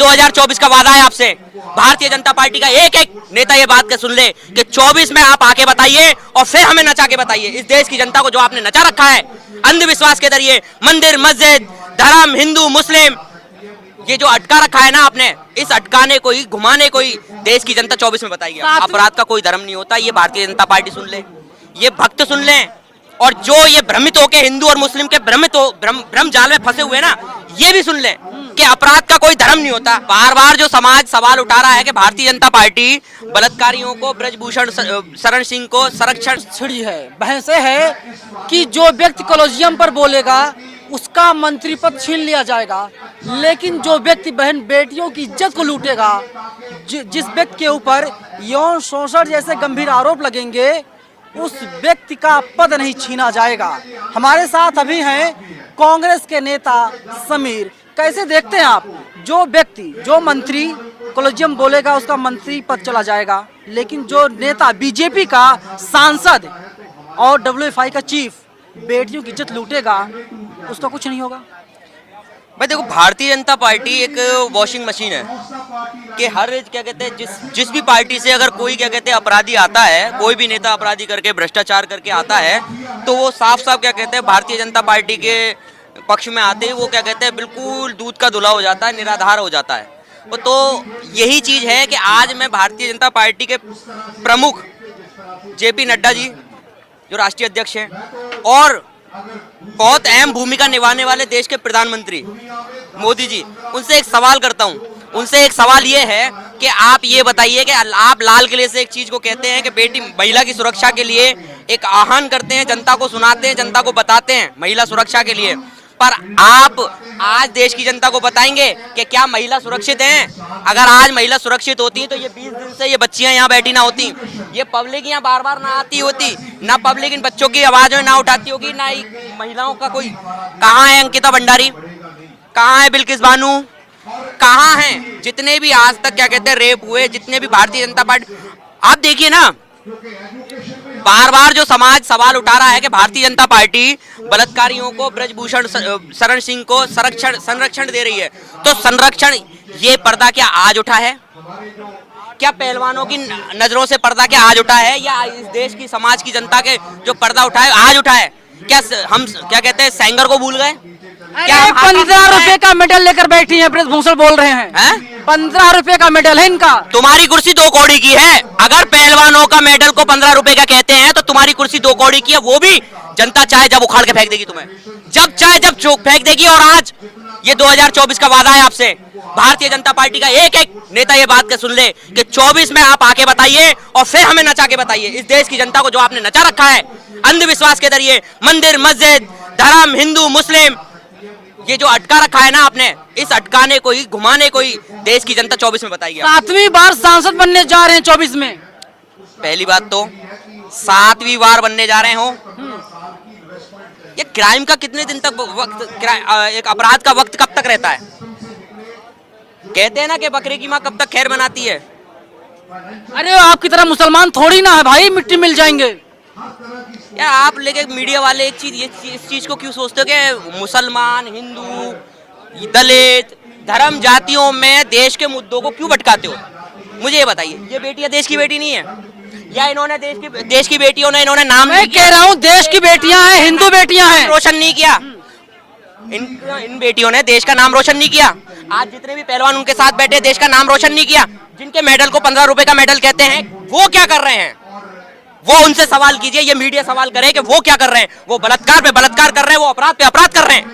2024 का वादा है आपसे। भारतीय जनता पार्टी का एक एक नेता ये बात के सुन ले कि 24 में आप आके बताइए और फिर हमें नचा के बताइए इस देश की जनता को जो आपने नचा रखा है अंधविश्वास के जरिए, मंदिर मस्जिद धर्म हिंदू मुस्लिम, ये जो अटका रखा है ना आपने, इस अटकाने को ही घुमाने को ही देश की जनता 24 में बताएगी। अपराध का कोई धर्म नहीं होता, ये भारतीय जनता पार्टी सुन ले, ये भक्त सुन लें, और जो ये भ्रमित होके हिंदू और मुस्लिम के भ्रम जाल में फंसे हुए ना, ये भी सुन लें कि अपराध का कोई धर्म नहीं होता। बार बार जो समाज सवाल उठा रहा है कि भारतीय जनता पार्टी बलात्कारियों को, ब्रजभूषण शरण सिंह को संरक्षण छिड़ी है, बहस है कि जो व्यक्ति कॉलोजियम पर बोलेगा उसका मंत्री पद छीन लिया जाएगा, लेकिन जो व्यक्ति बहन बेटियों की इज्जत को लूटेगा, जिस व्यक्ति के ऊपर यौन शोषण जैसे गंभीर आरोप लगेंगे, उस व्यक्ति का पद नहीं छीना जाएगा। हमारे साथ अभी हैं कांग्रेस के नेता समीर। कैसे देखते हैं आप, जो व्यक्ति जो मंत्री कॉलेजियम बोलेगा उसका मंत्री पद चला जाएगा, लेकिन जो नेता बीजेपी का सांसद और WFI का चीफ बेटियों की इज्जत लूटेगा उसका कुछ नहीं होगा? भाई देखो, भारतीय जनता पार्टी एक वॉशिंग मशीन है कि हर क्या कहते हैं जिस भी पार्टी से अगर कोई क्या कहते हैं अपराधी आता है, कोई भी नेता अपराधी करके भ्रष्टाचार करके आता है, तो वो साफ साफ क्या कहते हैं भारतीय जनता पार्टी के पक्ष में आते ही वो क्या कहते हैं बिल्कुल दूध का धुला हो जाता है, निराधार हो जाता है। तो यही चीज है कि आज मैं भारतीय जनता पार्टी के प्रमुख JP नड्डा जी जो राष्ट्रीय अध्यक्ष हैं और बहुत अहम भूमिका निभाने वाले देश के प्रधानमंत्री मोदी जी, उनसे एक सवाल करता हूं। उनसे एक सवाल ये है कि आप ये बताइए कि आप लाल किले से एक चीज को कहते हैं कि बेटी महिला की सुरक्षा के लिए एक आह्वान करते हैं, जनता को सुनाते हैं, जनता को बताते हैं महिला सुरक्षा के लिए, पर आप आज देश की जनता को बताएंगे कि क्या महिला सुरक्षित हैं? अगर आज महिला सुरक्षित होती तो ये 20 दिन से ये बच्चियां यहाँ बैठी ना होती, ये पब्लिक यहाँ बार बार ना आती होती, ना पब्लिक इन बच्चों की आवाज ना उठाती होगी, ना महिलाओं का कोई। कहाँ है अंकिता भंडारी, कहाँ है बिल्किस बानू, कहाँ हैं जितने भी आज तक क्या कहते हैं रेप हुए, जितने भी भारतीय जनता पार्टी। आप देखिए ना, बार बार जो समाज सवाल उठा रहा है कि भारतीय जनता पार्टी बलात्कारियों को, ब्रजभूषण शरण सिंह को संरक्षण दे रही है, तो संरक्षण ये पर्दा क्या आज उठा है? क्या पहलवानों की नजरों से पर्दा क्या आज उठा है, या इस देश की समाज की जनता के जो पर्दा उठा है आज उठा है? क्या हम क्या कहते हैं सेंगर को भूल गए? क्या 15 रुपए का मेडल लेकर बैठी है ब्रजभूषण बोल रहे हैं? 15 रुपए का मेडल है इनका। तुम्हारी कुर्सी 2 कौड़ी की है। अगर पहलवानों का मेडल को 15 रुपए का कहते हैं तो तुम्हारी कुर्सी 2 कौड़ी की है, वो भी जनता चाहे जब उखाड़ के फेंक देगी तुम्हें, जब चाहे जब चौक फेंक देगी। और आज ये 2024 का वादा है आपसे। भारतीय जनता पार्टी का एक एक नेता ये बात के सुन ले कि 24 में आप आके बताइए और फिर हमें नचा के बताइए इस देश की जनता को जो आपने नचा रखा है अंधविश्वास के जरिए, मंदिर मस्जिद धर्म हिंदू मुस्लिम, ये जो अटका रखा है ना आपने, इस अटकाने को ही घुमाने को ही देश की जनता 24 में बताएगी। 7वीं बार सांसद बनने जा रहे हैं 24 में। पहली बात तो 7वीं बार बनने जा रहे हो। ये क्राइम का कितने दिन तक वक्त, एक अपराध का वक्त कब तक रहता है? कहते हैं ना कि बकरे की माँ कब तक खैर बनाती है। अरे आपकी तरह मुसलमान थोड़ी ना है भाई, मिट्टी मिल जाएंगे। यार आप लेके मीडिया वाले एक चीज इस चीज को क्यों सोचते हो कि मुसलमान हिंदू दलित धर्म जातियों में देश के मुद्दों को क्यों भटकाते हो? मुझे ये बताइए, ये बेटियां देश की बेटी नहीं है, या इन्होंने देश की बेटियों ने इन्होंने नाम मैं कह रहा हूँ देश की बेटियां हैं, हिंदू बेटियां हैं, रोशन नहीं किया। इन बेटियों ने देश का नाम रोशन नहीं किया। आज जितने भी पहलवान उनके साथ बैठे देश का नाम रोशन नहीं किया। जिनके मेडल को 15 रुपए का मेडल कहते हैं, वो क्या कर रहे हैं? वो उनसे सवाल कीजिए, ये मीडिया सवाल करे कि वो क्या कर रहे हैं। वो बलात्कार पे बलात्कार कर रहे हैं, वो अपराध पे अपराध कर रहे हैं।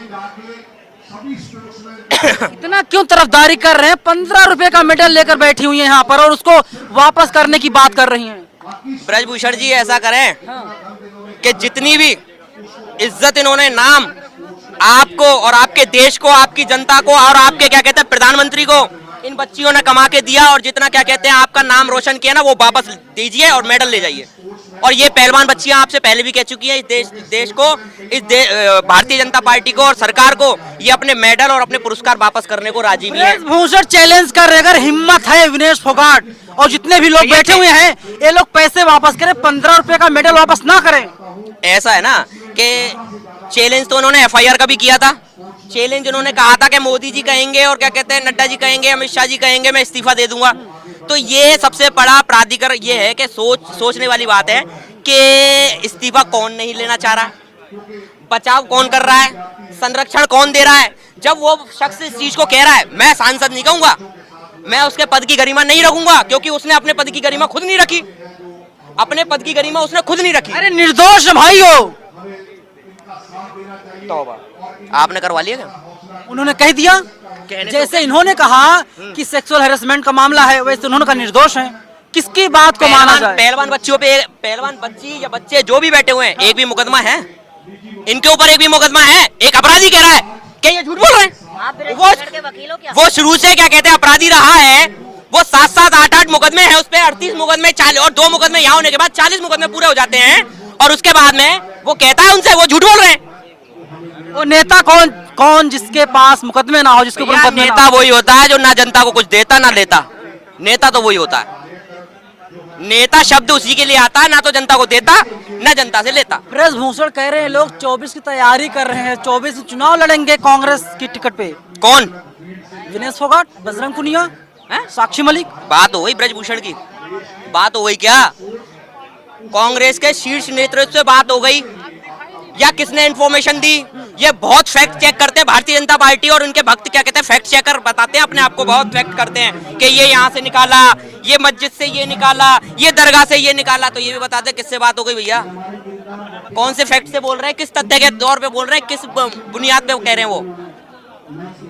इतना क्यों तरफदारी कर रहे हैं? 15 रुपए का मेडल लेकर बैठी हुई है यहाँ पर और उसको वापस करने की बात कर रही हैं। ब्रजभूषण जी ऐसा करें कि जितनी भी इज्जत इन्होंने नाम आपको और आपके देश को, आपकी जनता को और आपके क्या कहते हैं प्रधानमंत्री को इन बच्चियों ने कमा के दिया, और जितना क्या कहते हैं आपका नाम रोशन किया ना, वो वापस दीजिए और मेडल ले जाइए। और ये पहलवान बच्चियां आपसे पहले भी कह चुकी हैं, इस देश को, भारतीय जनता पार्टी को और सरकार को, ये अपने मेडल और अपने पुरस्कार वापस करने को राजी भी है। ब्रजभूषण चैलेंज कर रहे, अगर हिम्मत है विनेश फोगाट और जितने भी लोग बैठे हुए हैं, ये लोग पैसे वापस करें, 15 रुपए का मेडल वापस ना करें। ऐसा है ना कि चैलेंज तो उन्होंने FIR का भी किया था, चैलेंज उन्होंने कहा था कि मोदी जी कहेंगे और क्या कहते हैं नड्डा जी कहेंगे, अमित शाह जी कहेंगे मैं इस्तीफा दे दूंगा। तो ये सबसे बड़ा प्राधिकरण ये है कि सोचने वाली बात है कि इस्तीफा कौन नहीं लेना चाह रहा, बचाव कौन कर रहा है, संरक्षण कौन दे रहा है। जब वो शख्स इस चीज को कह रहा है, मैं सांसद नहीं कहूंगा, मैं उसके पद की गरिमा नहीं रखूंगा, क्योंकि उसने अपने पद की गरिमा खुद नहीं रखी, अपने पद की गरिमा उसने खुद नहीं रखी। अरे निर्दोष भाई हो, तौबा, आपने करवा लिया क्या? उन्होंने कह दिया। जैसे इन्होंने कहा कि सेक्सुअल हैरेसमेंट का मामला है, वैसे उन्होंने कहा निर्दोष है। किसकी बात को माना जाए? पहलवान बच्चियों पे, पहलवान बच्ची या बच्चे जो भी बैठे हुए हैं, एक भी मुकदमा है इनके ऊपर? एक भी मुकदमा है? एक अपराधी कह रहा है क्या ये झूठ बोल रहे हैं? वो शुरू से क्या कहते हैं अपराधी रहा है। वो 7-7, 8-8 मुकदमे हैं उस पे, 38 मुकदमे, 40 और 2 मुकदमे यहाँ होने के बाद 40 मुकदमे पूरे हो जाते हैं। और उसके बाद में वो कहता है उनसे वो झूठ बोल रहे हैं। वो नेता कौन जिसके पास मुकदमे ना हो, जिसके ऊपर मुकदमे नेता वही होता है जो ना जनता को कुछ देता ना लेता। नेता तो वही होता है। नेता शब्द उसी के लिए आता है, ना तो जनता को देता ना जनता से लेता। ब्रजभूषण कह रहे हैं लोग 24 की तैयारी कर रहे हैं, 24 में चुनाव लड़ेंगे कांग्रेस की टिकट पे। कौन? विनेश फोगाट, बजरंग पुनिया, साक्षी मलिक। बात हो गई ब्रजभूषण की, बात हो गई क्या? कांग्रेस के शीर्ष नेतृत्व से बात हो गई या किसने इंफॉर्मेशन दी? ये बहुत फैक्ट चेक करते हैं भारतीय जनता पार्टी और उनके भक्त क्या कहते हैं, फैक्ट चेकर बताते हैं अपने आप को, बहुत फैक्ट करते हैं कि ये यहाँ से निकाला, ये मस्जिद से ये निकाला, ये दरगाह से ये निकाला। तो ये भी बता दे किससे बात हो गई भैया? कौन से फैक्ट से बोल रहे हैं, किस तथ्य के तौर पे बोल रहे हैं, किस बुनियाद पे कह रहे हैं? वो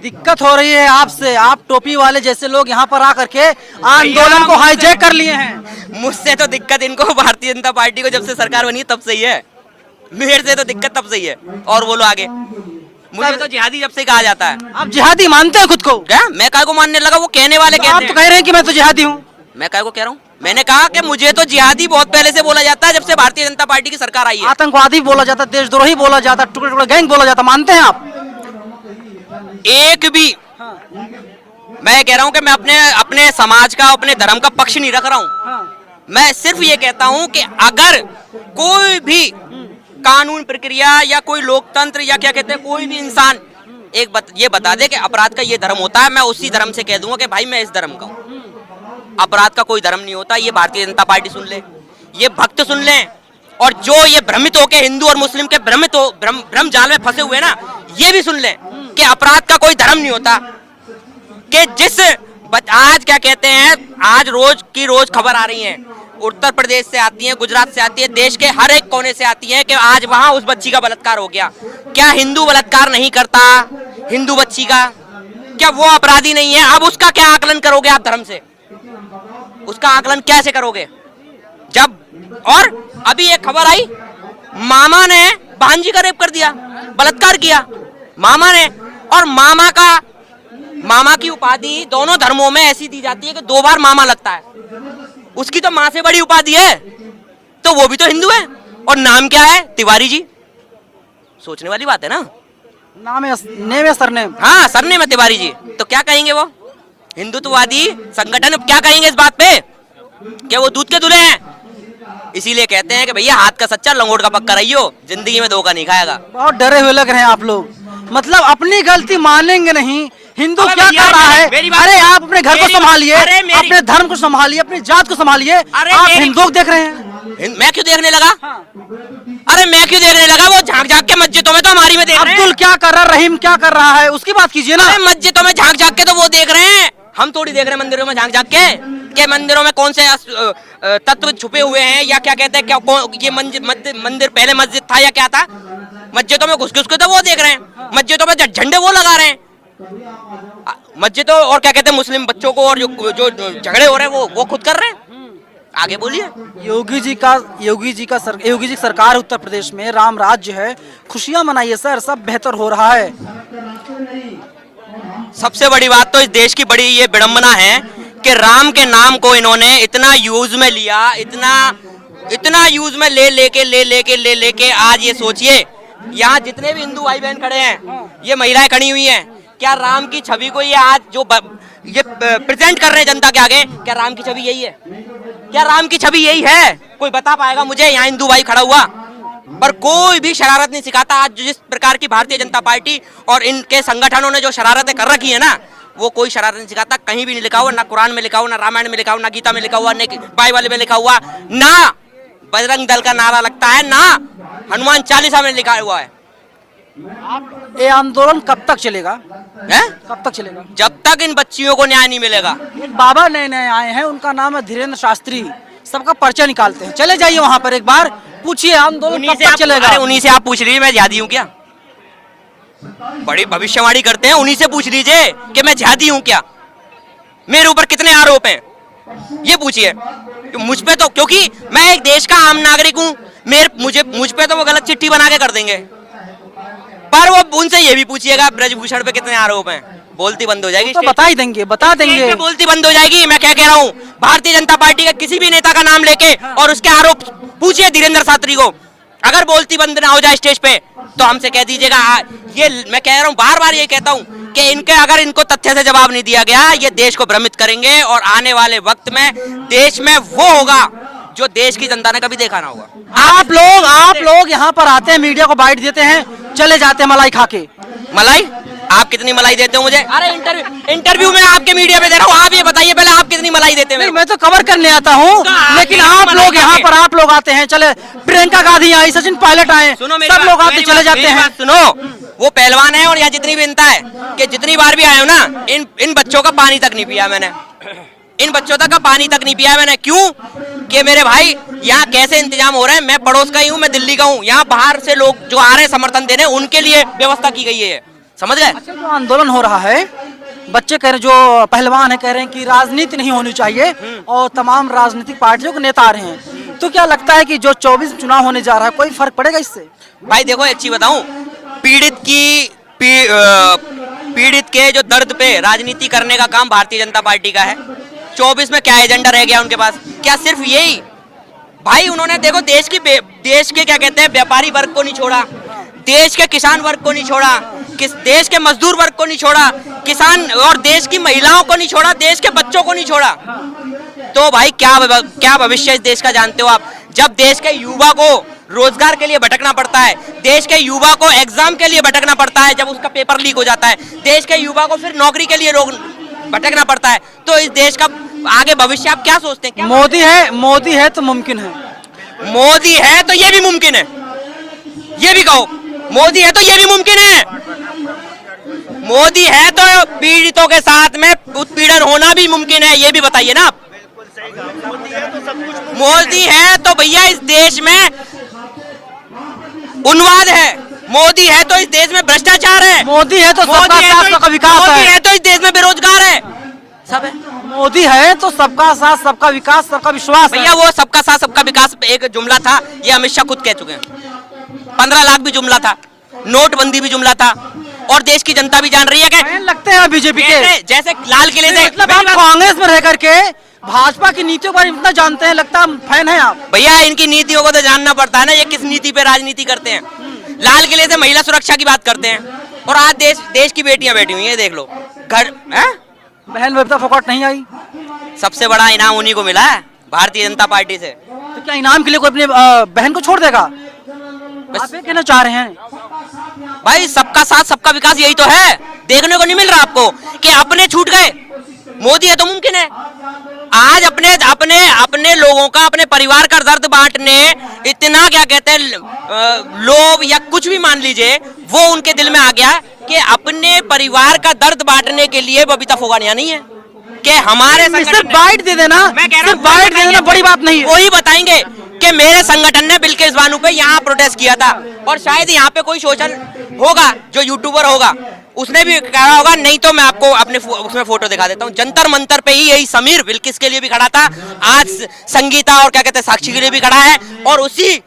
दिक्कत हो रही है आपसे, आप टोपी वाले जैसे लोग यहाँ पर आकर के आंदोलन को हाईजैक कर लिए हैं। मुझसे तो दिक्कत इनको भारतीय जनता पार्टी को जब से सरकार बनी है तब से ही है, मेरे से तो दिक्कत तब से ही है। और बोलो आगे। मुझे तो जिहादी जब से कहा जाता है। आप जिहादी मानते हैं खुद को? क्या मैं काय को मानने लगा? वो कहने वाले कहते हैं। आप तो कह रहे हैं कि मैं तो जिहादी हूँ। मैं काय को कह रहा हूँ? मैंने कहा कि मुझे तो जिहादी बहुत पहले से बोला जाता है, जब से भारतीय जनता पार्टी की सरकार आई है। आतंकवादी बोला जाता, देशद्रोही बोला जाता, टुकड़े टुकड़े गैंग बोला जाता, मानते हैं आप? एक भी मैं कह रहा हूँ कि मैं अपने समाज का, अपने धर्म का पक्ष नहीं रख रहा हूँ। मैं सिर्फ ये कहता हूँ कि अगर कोई भी कानून प्रक्रिया या कोई लोकतंत्र या क्या कहते हैं कोई भी इंसान ये बता दे कि अपराध का ये धर्म होता है, मैं उसी धर्म से कह दूंगा कि भाई मैं इस धर्म का हूँ। अपराध का कोई धर्म नहीं होता। ये भारतीय जनता पार्टी सुन ले, ये भक्त सुन ले, और जो ये भ्रमित होके हिंदू और मुस्लिम के भ्रम जाल में फंसे हुए ना, ये भी सुन ले कि अपराध का कोई धर्म नहीं होता। कि जिस आज क्या कहते हैं, आज रोज की रोज खबर आ रही है, उत्तर प्रदेश से आती है, गुजरात से आती है, देश के हर एक कोने से आती है कि आज वहां उस बच्ची का बलात्कार हो गया। क्या हिंदू बलात्कार नहीं करता? हिंदू बच्ची का क्या वो अपराधी नहीं है? अब उसका क्या आकलन करोगे आप धर्म से? उसका आकलन कैसे करोगे? जब और अभी एक खबर आई, मामा ने भांजी का रेप कर दिया, बलात्कार किया मामा ने। और मामा की उपाधि दोनों धर्मों में ऐसी दी जाती है कि 2 बार मामा लगता है। उसकी तो मां से बड़ी उपाधि है, तो वो भी तो हिंदू है। और नाम क्या है? तिवारी जी। सोचने वाली बात है ना। नाम है, नेम है, सरनेम। हाँ, सरनेम है तिवारी जी। तो क्या कहेंगे वो हिंदुत्ववादी संगठन? क्या कहेंगे इस बात पे कि वो दूध के दूल्हे हैं? इसीलिए कहते हैं कि भैया हाथ का सच्चा लंगोट का पक्का रहियो, जिंदगी में धोखा नहीं खाएगा। बहुत डरे हुए लग रहे हैं आप लोग, मतलब अपनी गलती मानेंगे नहीं। हिंदू क्या कर रहा है? अरे आप अपने घर को संभालिए, अपने धर्म को संभालिए, अपनी जात को संभालिए। आप हिंदू देख रहे हैं। मैं क्यों देखने लगा? अरे मैं क्यों देखने लगा? वो झांक झांक के मस्जिदों में तो हमारी में देख रहे हैं। अब्दुल क्या कर रहा है, रहीम क्या कर रहा है, उसकी बात कीजिए ना। मस्जिदों में झांक झांक के तो वो देख रहे हैं, हम थोड़ी देख रहे हैं मंदिरों में झांक झांक के मंदिरों में कौन से तत्व छुपे हुए हैं या क्या कहते हैं, क्या ये मंदिर पहले मस्जिद था या क्या था? मस्जिदों में घुस घुस के तो वो देख रहे हैं, मस्जिदों में झंडे वो लगा रहे हैं। मस्जिदों और क्या कहते हैं मुस्लिम बच्चों को, और जो झगड़े हो रहे हैं वो खुद कर रहे हैं। आगे बोलिए। योगी जी की सरकार उत्तर प्रदेश में राम राज्य है, खुशियां मनाइए सर, सब बेहतर हो रहा है। सबसे बड़ी बात तो इस देश की बड़ी ये विडंबना है कि राम के नाम को इन्होंने इतना यूज में लिया, इतना यूज में लेके आज ये सोचिए, यहाँ जितने भी हिंदू भाई बहन खड़े हैं, ये महिलाएं खड़ी हुई हैं, क्या राम की छवि को ये आज जो ये प्रेजेंट कर रहे हैं जनता के आगे, क्या राम की छवि यही है? क्या राम की छवि यही है? कोई बता पाएगा मुझे? यहाँ हिंदू भाई खड़ा हुआ, पर कोई भी शरारत नहीं सिखाता। आज जिस प्रकार की भारतीय जनता पार्टी और इनके संगठनों ने जो शरारतें कर रखी है ना, वो कोई शरारत नहीं सिखाता। कहीं भी नहीं लिखा हुआ, ना कुरान में लिखा हुआ, ना रामायण में लिखा हुआ, ना गीता में लिखा हुआ, ना बाइबल में लिखा हुआ, ना बजरंग दल का नारा लगता है, ना हनुमान चालीसा में लिखा हुआ है। ये आंदोलन कब तक चलेगा? हैं? कब तक चलेगा? जब तक इन बच्चियों को न्याय नहीं मिलेगा। एक बाबा नए नए आए हैं, उनका नाम है धीरेन्द्र शास्त्री, सबका पर्चा निकालते हैं। चले जाइए वहां पर, एक बार पूछिए आंदोलन कब तक चलेगा। अरे उन्हीं से आप पूछ लीजिए मैं जिहादी हूँ क्या? बड़ी भविष्यवाणी करते हैं, उन्हीं से पूछ लीजिए कि मैं जिहादी हूँ क्या, मेरे ऊपर कितने आरोप हैं, ये पूछिए। मुझ पे तो, क्योंकि मैं एक देश का आम नागरिक हूँ, मुझ पे तो वो गलत चिट्ठी बना के कर देंगे, पर वो उनसे ये भी पूछिएगा ब्रजभूषण पे कितने आरोप हैं, बोलती बंद हो जाएगी। तो बता ही देंगे, बता देंगे, बोलती बंद हो जाएगी। मैं क्या कह रहा हूँ, भारतीय जनता पार्टी के किसी भी नेता का नाम लेके और उसके आरोप पूछिए धीरेन्द्र शास्त्री को, अगर बोलती बंद ना हो जाए स्टेज पे तो हमसे कह दीजिएगा। ये मैं कह रहा हूँ, बार बार ये कहता हूँ कि अगर इनको तथ्य से जवाब नहीं दिया गया, ये देश को भ्रमित करेंगे और आने वाले वक्त में देश में वो होगा जो देश की जनता ने कभी देखा ना होगा। आप लोग यहाँ पर आते हैं, मीडिया को बाइट देते हैं, चले जाते हैं मलाई खा के। मलाई? आप कितनी मलाई देते हो मुझे? अरे इंटरव्यू में आपके मीडिया में दे रहा हूँ, आप ये बताइए पहले आप कितनी मलाई देते हैं? मैं तो कवर करने आता हूँ, लेकिन आप लोग यहाँ पर आप लोग आते हैं, चले प्रियंका गांधी आई, सचिन पायलट आए, सब लोग आते चले जाते हैं। सुनो, वो पहलवान है और यहाँ जितनी भी जनता है कि जितनी बार भी आए हो ना, इन बच्चों का पानी तक नहीं पिया मैंने, इन बच्चों तक का पानी तक नहीं पिया मैंने। क्यों? कि मेरे भाई यहाँ कैसे इंतजाम हो रहे हैं, मैं पड़ोस का ही हूँ, मैं दिल्ली का हूँ, यहाँ बाहर से लोग जो आ रहे हैं समर्थन देने, उनके लिए व्यवस्था की गई है, समझ गए? अच्छा, जो आंदोलन हो रहा है, बच्चे कह रहे, जो पहलवान है कह रहे हैं कि राजनीति नहीं होनी चाहिए और तमाम राजनीतिक पार्टियों के नेता आ रहे हैं, तो क्या लगता है कि जो 24 चुनाव होने जा रहा है, कोई फर्क पड़ेगा इससे? भाई देखो, एक चीज बताऊं, पीड़ित के जो दर्द पे राजनीति करने का काम भारतीय जनता पार्टी का है। 24 में क्या एजेंडा रह गया उनके पास? क्या सिर्फ यही? भाई उन्होंने देखो देश के क्या कहते हैं व्यापारी वर्ग को नहीं छोड़ा, देश के किसान वर्ग को नहीं छोड़ा, देश के मजदूर वर्ग को नहीं छोड़ा, किसान और देश की महिलाओं को नहीं छोड़ा, देश के बच्चों को नहीं छोड़ा। तो भाई क्या भविष्य इस देश का जानते हो आप? जब देश के युवा को रोजगार के लिए भटकना पड़ता है, देश के युवा को एग्जाम के लिए भटकना पड़ता है, जब उसका पेपर लीक हो जाता है, देश के युवा को फिर नौकरी के लिए भटकना पड़ता है, तो इस देश का आगे भविष्य आप क्या सोचते हैं? मोदी है तो मुमकिन है, मोदी है तो ये भी मुमकिन है, ये भी कहो, मोदी है तो ये भी मुमकिन है, मोदी है तो पीड़ितों के साथ में उत्पीड़न होना भी मुमकिन है, ये भी बताइए ना आप। मोदी है तो भैया इस देश में उन्माद है, मोदी है तो इस देश में भ्रष्टाचार है, मोदी है तो सबका साथ सबका विकास है, मोदी है तो इस देश में बेरोजगार है, सब है। मोदी है तो सबका साथ सबका विकास सबका विश्वास है। भैया वो सबका साथ सबका विकास एक जुमला था, ये अमित शाह खुद कह चुके हैं। 15 लाख भी जुमला था, नोटबंदी भी जुमला था, और देश की जनता भी जान रही है कि लगते हैं बीजेपी के, जैसे लाल किले से, मतलब आप कांग्रेस में रह करके भाजपा की नीतियों पर इतना जानते हैं, लगता है फैन है आप। भैया इनकी नीतियों को तो जानना पड़ता है ना, ये किस नीति पे राजनीति करते हैं। लाल किले से महिला सुरक्षा की बात करते हैं, और आज देश की बेटियां बैठी हुई है, देख लो घर है। बहन बबीता फोगाट नहीं आई, सबसे बड़ा इनाम उन्हीं को मिला है भारतीय जनता पार्टी से। तो क्या इनाम के लिए कोई अपने बहन को छोड़ देगा? आप ये कहना चाह रहे हैं? भाई सबका साथ सबका विकास यही तो है, देखने को नहीं मिल रहा आपको कि अपने छूट गए। मोदी है तो मुमकिन है, आज अपने लोगों का, अपने परिवार का दर्द बांटने इतना क्या कहते हैं लोभ या कुछ भी मान लीजिए, वो उनके दिल में आ गया कि अपने परिवार का दर्द बांटने के लिए बबीता फोगाट यहाँ नहीं है, कि हमारे सिर्फ बाइट दे देना, मैं कह रहा हूँ बाइट दे देना बड़ी बात नहीं है। वही बताएंगे कि मेरे संगठन ने बिल्किस बानो पे यहाँ प्रोटेस्ट किया था, और शायद यहाँ पे कोई सोशल होगा जो यूट्यूबर होगा, उसने भी कहा होगा, नहीं तो मैं आपको अपने उसमें फोटो दिखा देता हूँ। जंतर मंतर पे ही यही समीर बिल्किस के लिए भी खड़ा था, आज संगीता और क्या कहते हैं साक्षी के लिए भी खड़ा है, और उसी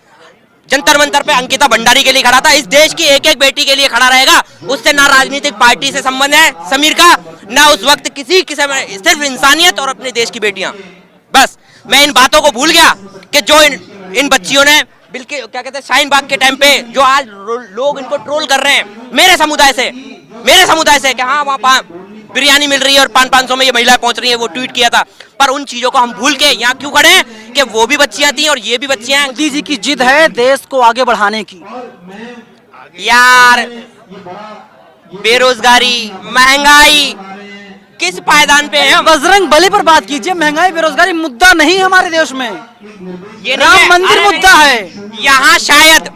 जंतर मंतर पे अंकिता भंडारी के लिए खड़ा था। इस देश की एक एक बेटी के लिए खड़ा रहेगा। उससे ना राजनीतिक पार्टी से संबंध है समीर का, ना उस वक्त किसी सिर्फ इंसानियत और अपने देश की बेटियां। बस मैं इन बातों को भूल गया कि जो इन बच्चियों ने बिल्कुल क्या कहते हैं शाहीन बाग के टाइम पे जो आज लोग इनको ट्रोल कर रहे हैं मेरे समुदाय से कि हाँ वहाँ बिरयानी मिल रही है और 500 में ये महिलाएं पहुंच रही है, वो ट्वीट किया था। पर उन चीजों को हम भूल के यहाँ क्यों खड़े हैं कि वो भी बच्चियां थी और ये भी बच्चियां हैं। मोदी जी की जिद है देश को आगे बढ़ाने की। यार बेरोजगारी, महंगाई किस पायदान पे है हम? बजरंग बली पर बात कीजिए, महंगाई बेरोजगारी मुद्दा नहीं है हमारे देश में, ये राम मंदिर मुद्दा है। यहाँ शायद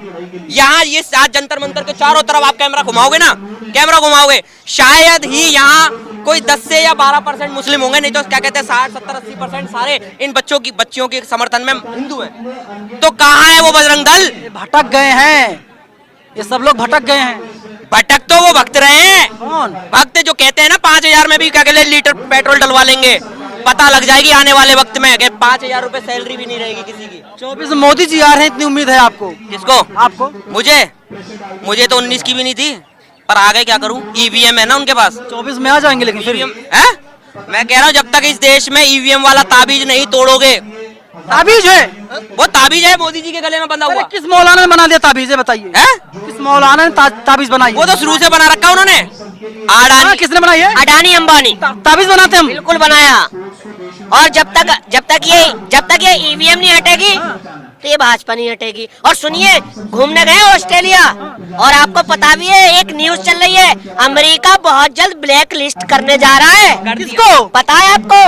यहाँ ये आज जंतर मंतर के चारों तरफ आप कैमरा घुमाओगे ना, कैमरा घुमाओगे, शायद ही यहाँ कोई 10 से या 12% मुस्लिम होंगे, नहीं तो क्या कहते हैं 60, 70, 80% सारे इन बच्चियों के समर्थन में हिंदू हैं। तो कहाँ है वो बजरंग दल? भटक गए हैं, ये सब लोग भटक गए हैं। भटक तो वो भक्त रहे हैं, कौन भक्त जो कहते हैं ना 5000 में भी क्या कहते हैं लीटर पेट्रोल डलवा लेंगे। पता लग जाएगी आने वाले वक्त में कि 5000 रुपए सैलरी भी नहीं रहेगी किसी की। 24 में मोदी जी आ रहे हैं, इतनी उम्मीद है आपको? किसको? आपको? मुझे तो 19 की भी नहीं थी, पर आ गए, क्या करूं, ईवीएम है ना उनके पास। 24 में आ जाएंगे, लेकिन फिर है? मैं कह रहा हूं जब तक इस देश में ईवीएम वाला ताबीज नहीं तोड़ोगे। ताबीज है, वो ताबीज है मोदी जी के गले में बंधा हुआ। किस मौलाना ने बना दिया ताबीज है, बताइए? किस मौलाना ने ताबीज बनाई? वो तो शुरू से बना रखा उन्होंने। अडानी। किसने बनाई है? अडानी अंबानी ताबीज बनाते हम। बिल्कुल बनाया। और जब तक ये ईवीएम नहीं हटेगी तो ये भाजपा नहीं हटेगी। और सुनिए, घूमने गए ऑस्ट्रेलिया और आपको पता भी है, एक न्यूज चल रही है, अमेरिका बहुत जल्द ब्लैक लिस्ट करने जा रहा है। किसको पता है आपको?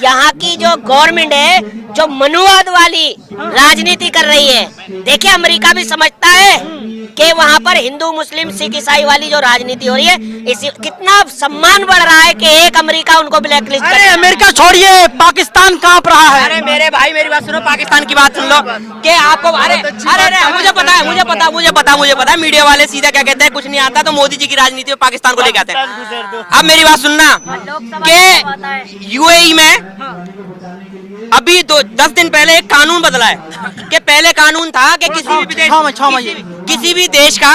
यहाँ की जो गवर्नमेंट है, जो मनुवाद वाली राजनीति कर रही है। देखिए, अमेरिका भी समझता है कि वहाँ पर हिंदू मुस्लिम सिख ईसाई वाली जो राजनीति हो रही है, इसी कितना सम्मान बढ़ रहा है कि एक अमेरिका उनको ब्लैक लिस्ट। अरे अमेरिका छोड़िए, पाकिस्तान कांप रहा है। अरे मेरे भाई मेरी बात सुनो, पाकिस्तान की बात सुन लो कि आपको अरे मुझे पता है मीडिया वाले सीधा क्या कहते हैं, कुछ नहीं आता तो मोदी जी की राजनीति में पाकिस्तान को लेके आते हैं। अब मेरी बात सुनना कि यूएई में अभी 10 दिन पहले एक कानून बदला है कि पहले कानून था कि किसी भी देश का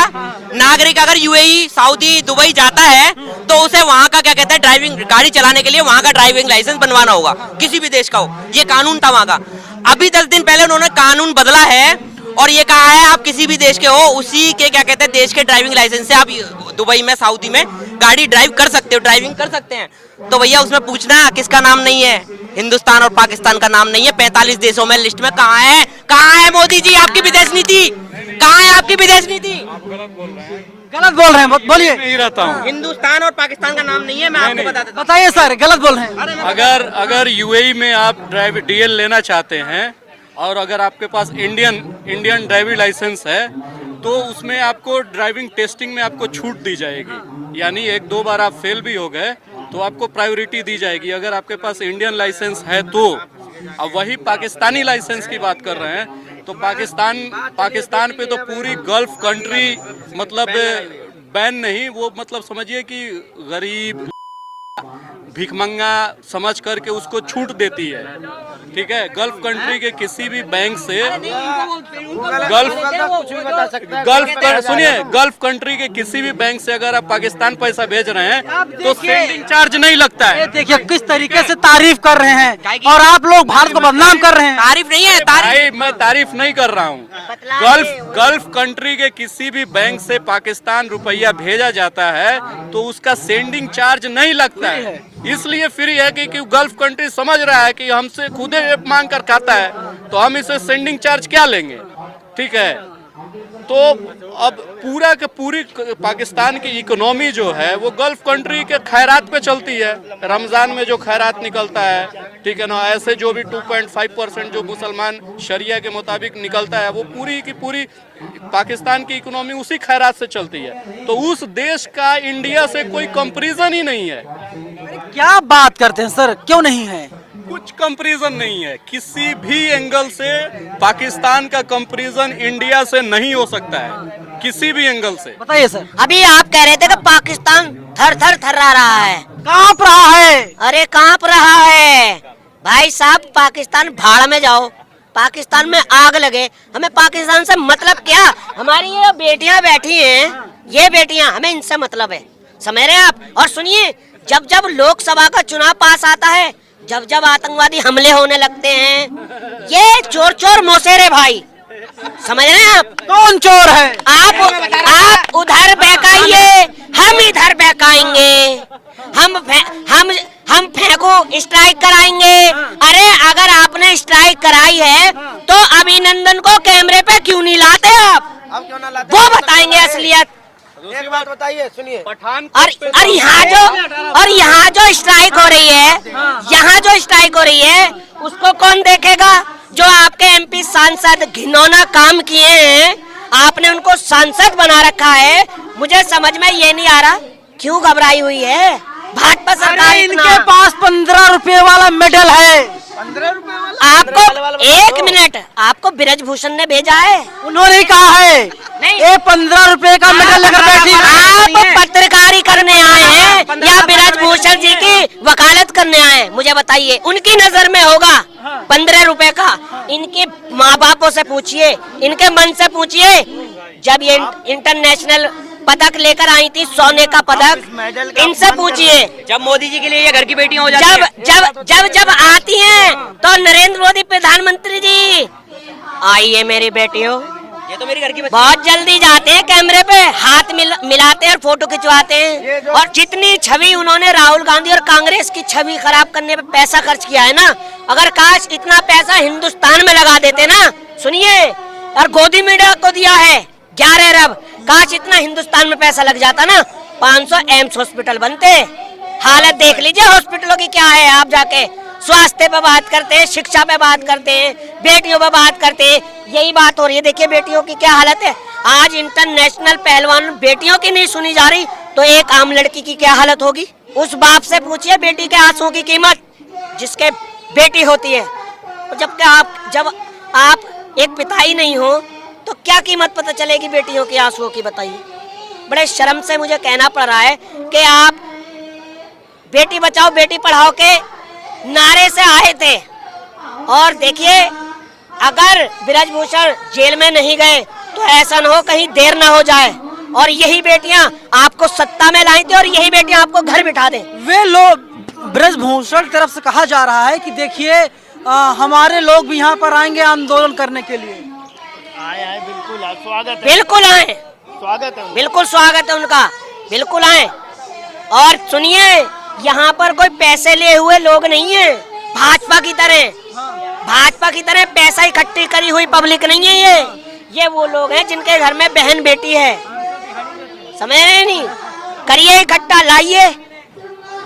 नागरिक अगर यूएई, सऊदी, दुबई जाता है तो उसे वहां का क्या कहते हैं ड्राइविंग, गाड़ी चलाने के लिए वहां का ड्राइविंग लाइसेंस बनवाना होगा, किसी भी देश का हो। ये कानून था वहां का। अभी 10 दिन पहले उन्होंने कानून बदला है और ये कहा है आप किसी भी देश के हो, उसी के क्या कहते हैं देश के ड्राइविंग लाइसेंस से आप दुबई में, सऊदी में गाड़ी ड्राइव कर सकते हो, ड्राइविंग कर सकते हैं। तो भैया उसमें पूछना किसका नाम नहीं है? हिंदुस्तान और पाकिस्तान का नाम नहीं है। 45 देशों में लिस्ट में कहाँ है? कहाँ है मोदी जी आपकी विदेश नीति? कहाँ है आपकी विदेश नीति? गलत बोल रहे हैं, बोलिए। नहीं रहता हूँ। हिंदुस्तान और पाकिस्तान का नाम नहीं है, मैं आपको बता देता हूँ। बताइए सर, गलत बोल रहे हैं। अगर यूएई में आप डीएल लेना चाहते हैं और अगर आपके पास इंडियन ड्राइविंग लाइसेंस है तो उसमें आपको ड्राइविंग टेस्टिंग में आपको छूट दी जाएगी। यानी 1-2 बार आप फेल भी हो गए तो आपको प्रायोरिटी दी जाएगी अगर आपके पास इंडियन लाइसेंस है तो। अब वही पाकिस्तानी लाइसेंस की बात कर रहे हैं तो पाकिस्तान पे तो पूरी गल्फ कंट्री मतलब बैन नहीं, वो मतलब समझिए कि गरीब भिखमंगा समझ करके उसको छूट देती है। ठीक है, गल्फ कंट्री के किसी भी बैंक से गल्फ कंट्री के किसी भी बैंक से अगर आप पाकिस्तान पैसा भेज रहे हैं तो सेंडिंग चार्ज नहीं लगता है। देखिए किस तरीके से तारीफ कर रहे हैं और आप लोग भारत को बदनाम कर रहे हैं। तारीफ नहीं है, मैं तारीफ नहीं कर रहा हूँ। गल्फ कंट्री के किसी भी बैंक से पाकिस्तान रुपया भेजा जाता है तो उसका सेंडिंग चार्ज नहीं लगता है। इसलिए फ्री है कि गल्फ कंट्री समझ रहा है कि हमसे खुदे मांग कर खाता है तो हम इसे सेंडिंग चार्ज क्या लेंगे। ठीक है, तो अब पूरी पाकिस्तान की इकोनॉमी जो है वो गल्फ कंट्री के खैरात पे चलती है। रमजान में जो खैरात निकलता है, ठीक है ना, ऐसे जो भी 2.5% जो मुसलमान शरिया के मुताबिक निकलता है वो पूरी की पूरी पाकिस्तान की इकोनॉमी उसी खैरात से चलती है। तो उस देश का इंडिया से कोई कंपैरिजन ही नहीं है। क्या बात करते हैं सर, क्यों नहीं है? कुछ कंपैरिजन नहीं है, किसी भी एंगल से पाकिस्तान का कंपैरिजन इंडिया से नहीं हो सकता है, किसी भी एंगल से। बताइए सर। अभी आप कह रहे थे कि पाकिस्तान थर थर थर्रा रहा है, कांप रहा है। अरे कांप रहा है भाई साहब, पाकिस्तान भाड़ में जाओ, पाकिस्तान में आग लगे, हमें पाकिस्तान से मतलब क्या? हमारी ये बेटियां बैठी हैं, ये बेटियां, हमें इनसे मतलब है, समझ रहे हैं आप? और सुनिए, जब लोकसभा का चुनाव पास आता है, जब आतंकवादी हमले होने लगते हैं, ये चोर मौसेरे भाई, समझ रहे हैं आप? कौन चोर है? आप उधर बहकाइए, हम इधर बहकाएंगे। हम फेंको, स्ट्राइक कराएंगे। अरे अगर आपने स्ट्राइक कराई है तो अभिनंदन को कैमरे पे क्यों नहीं लाते आप? अब क्यों ना लाते? वो बताएंगे असलियत। एक बात बताइए, सुनिए। और यहाँ जो स्ट्राइक हो रही है, यहाँ जो स्ट्राइक हो रही है उसको कौन देखेगा? जो आपके एमपी सांसद घिनौना काम किए हैं, आपने उनको सांसद बना रखा है। मुझे समझ में ये नहीं आ रहा क्यों घबराई हुई है भाजपा सरकार। इनके पास 15 रुपए वाला मेडल है। 15 रुपए वाला? आपको एक मिनट, आपको ब्रजभूषण ने भेजा है, उन्होंने कहा है नहीं। ये 15 रुपए का मेडल लेकर बैठी। आप पत्रकारी करने आए हैं या ब्रजभूषण जी की वकालत करने आए हैं? मुझे बताइए, उनकी नजर में होगा 15 रुपए का। इनके माँ बापों से पूछिए, इनके मन से पूछिए। जब ये इंटरनेशनल पदक लेकर आई थी, सोने का पदक, इनसे पूछिए। जब मोदी जी के लिए ये घर की बेटियां हो जाती हैं। जब आती हैं तो नरेंद्र मोदी प्रधानमंत्री जी, आइए मेरी बेटियों, ये तो मेरी घर की बहुत जल्दी जाते हैं कैमरे पे, हाथ मिलाते हैं और फोटो खिंचवाते हैं। और जितनी छवि उन्होंने राहुल गांधी और कांग्रेस की छवि खराब करने पे पैसा खर्च किया है ना, अगर काश इतना पैसा हिंदुस्तान में लगा देते ना। सुनिए, और गोदी मीडिया को दिया है 11 अरब, काश इतना हिंदुस्तान में पैसा लग जाता ना, 500 एम्स हॉस्पिटल बनते। हालत देख लीजिए हॉस्पिटलों की क्या है। आप जाके स्वास्थ्य पे बात करते हैं, शिक्षा पे बात करते हैं, बेटियों पे बात करते हैं, यही बात हो रही है। देखिए बेटियों की क्या हालत है। आज इंटरनेशनल पहलवान बेटियों की नहीं सुनी जा रही तो एक आम लड़की की क्या हालत होगी? उस बाप से पूछिए बेटी के आंसुओं की कीमत, जिसके बेटी होती है। जब आप एक पिता ही नहीं हो तो क्या कीमत पता चलेगी बेटियों के आंसुओं की? बताइए। बड़े शर्म से मुझे कहना पड़ रहा है कि आप बेटी बचाओ बेटी पढ़ाओ के नारे से आए थे, और देखिए अगर ब्रजभूषण जेल में नहीं गए तो ऐसा न हो कहीं देर ना हो जाए और यही बेटियां आपको सत्ता में लाई थी और यही बेटियां आपको घर बिठा दें। वे लोग ब्रजभूषण की तरफ से कहा जा रहा है कि देखिए हमारे लोग भी यहाँ पर आएंगे आंदोलन करने के लिए। आए बिल्कुल स्वागत है। बिल्कुल आए, स्वागत है। बिल्कुल स्वागत है उनका, बिल्कुल आए। और सुनिए, यहाँ पर कोई पैसे लिए हुए लोग नहीं है। भाजपा की तरह पैसा इकट्ठी करी हुई पब्लिक नहीं है ये वो लोग हैं जिनके घर में बहन बेटी है। समझ रहे नहीं? करिए इकट्ठा, लाइए।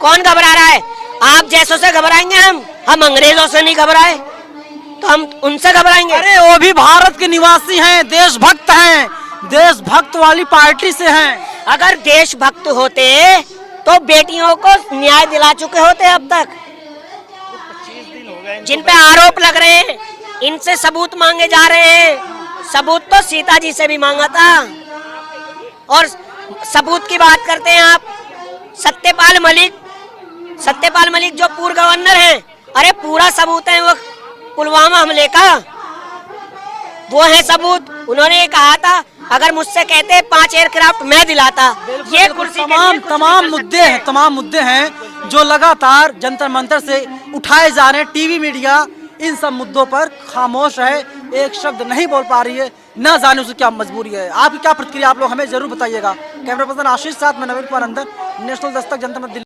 कौन घबरा रहा है? आप जैसों से घबराएंगे हम अंग्रेजों से नहीं घबराए तो हम उनसे घबराएंगे। अरे वो भी भारत के निवासी हैं, देशभक्त हैं, देशभक्त वाली पार्टी से हैं। अगर देशभक्त होते तो बेटियों को न्याय दिला चुके होते अब तक। जिन पे आरोप लग रहे हैं इनसे सबूत मांगे जा रहे हैं। सबूत तो सीता जी से भी मांगा था। और सबूत की बात करते हैं आप, सत्यपाल मलिक जो पूर्व गवर्नर हैं, अरे पूरा सबूत है वो पुलवामा हमले का, वो है सबूत। उन्होंने कहा था अगर मुझसे कहते 5 एयरक्राफ्ट मैं दिलाता। ये कुर्सी तमाम मुद्दे हैं जो लगातार जंतर मंतर से उठाए जा रहे हैं। टीवी मीडिया इन सब मुद्दों पर खामोश है, एक शब्द नहीं बोल पा रही है, न जाने उसकी क्या मजबूरी है। आपकी क्या प्रतिक्रिया आप लोग हमें जरूर बताइएगा। कैमरा पर्सन आशीष साथ में नवीन कुमार अंदर, नेशनल दस्तक जनता में दिल्ली।